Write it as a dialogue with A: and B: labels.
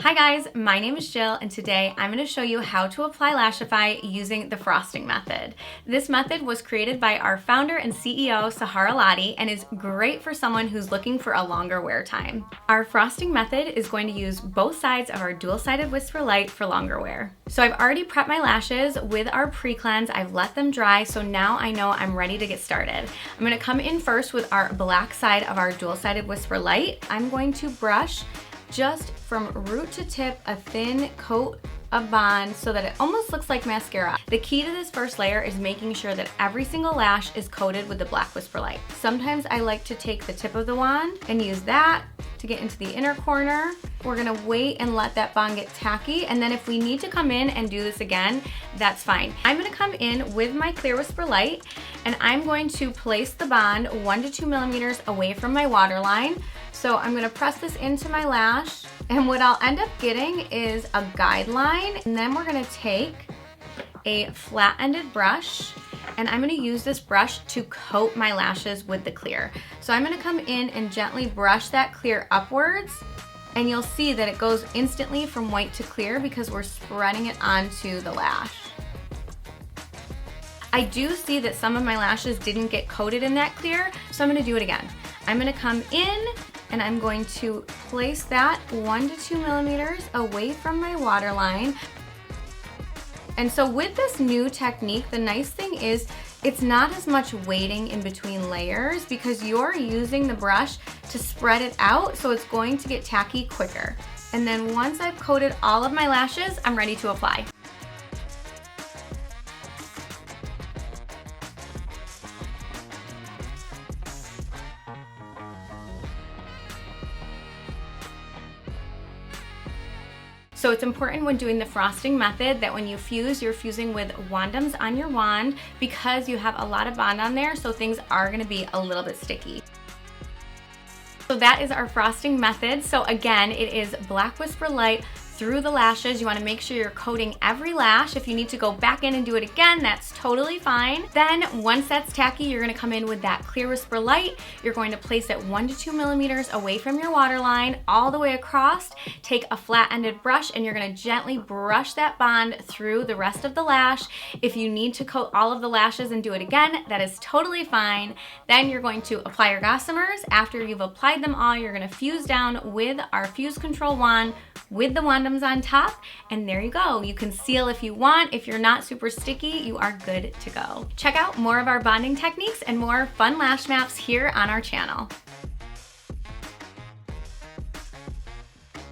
A: Hi guys, my name is Jill and today I'm going to show you how to apply Lashify using the frosting method. This method was created by our founder and CEO Sahara Lotti and is great for someone who's looking for a longer wear time. Our frosting method is going to use both sides of our dual-sided Whisper Light for longer wear. So I've already prepped my lashes with our pre-cleanse. I've let them dry, so now I know I'm ready to get started. I'm going to come in first with our black side of our dual-sided Whisper Light. I'm going to brush just from root to tip a thin coat of bond so that it almost looks like mascara. The key to this first layer is making sure that every single lash is coated with the black Whisper Light. Sometimes I like to take the tip of the wand and use that to get into the inner corner. We're gonna wait and let that bond get tacky, and then if we need to come in and do this again, that's fine. I'm gonna come in with my clear Whisper Light and I'm going to place the bond 1 to 2 millimeters away from my waterline. So I'm gonna press this into my lash, and what I'll end up getting is a guideline, and then we're gonna take a flat-ended brush, and I'm gonna use this brush to coat my lashes with the clear. So I'm gonna come in and gently brush that clear upwards, and you'll see that it goes instantly from white to clear because we're spreading it onto the lash. I do see that some of my lashes didn't get coated in that clear, so I'm gonna do it again. I'm gonna come in and I'm going to place that 1 to 2 millimeters away from my waterline. And so with this new technique, the nice thing is it's not as much waiting in between layers because you're using the brush to spread it out, so it's going to get tacky quicker. And then once I've coated all of my lashes, I'm ready to apply. So it's important when doing the frosting method that when you fuse, you're fusing with wandums on your wand because you have a lot of bond on there, so things are gonna be a little bit sticky. So that is our frosting method. So again, it is black Whisper Light through the lashes. You wanna make sure you're coating every lash. If you need to go back in and do it again, that's totally fine. Then once that's tacky, you're gonna come in with that clear Whisper Light. You're going to place it 1 to 2 millimeters away from your waterline, all the way across. Take a flat-ended brush and you're gonna gently brush that bond through the rest of the lash. If you need to coat all of the lashes and do it again, that is totally fine. Then you're going to apply your Gossamers. After you've applied them all, you're gonna fuse down with our Fuse Control wand with the wandums on top, and there you go. You can seal if you want. If you're not super sticky, you are good to go. Check out more of our bonding techniques and more fun lash maps here on our channel.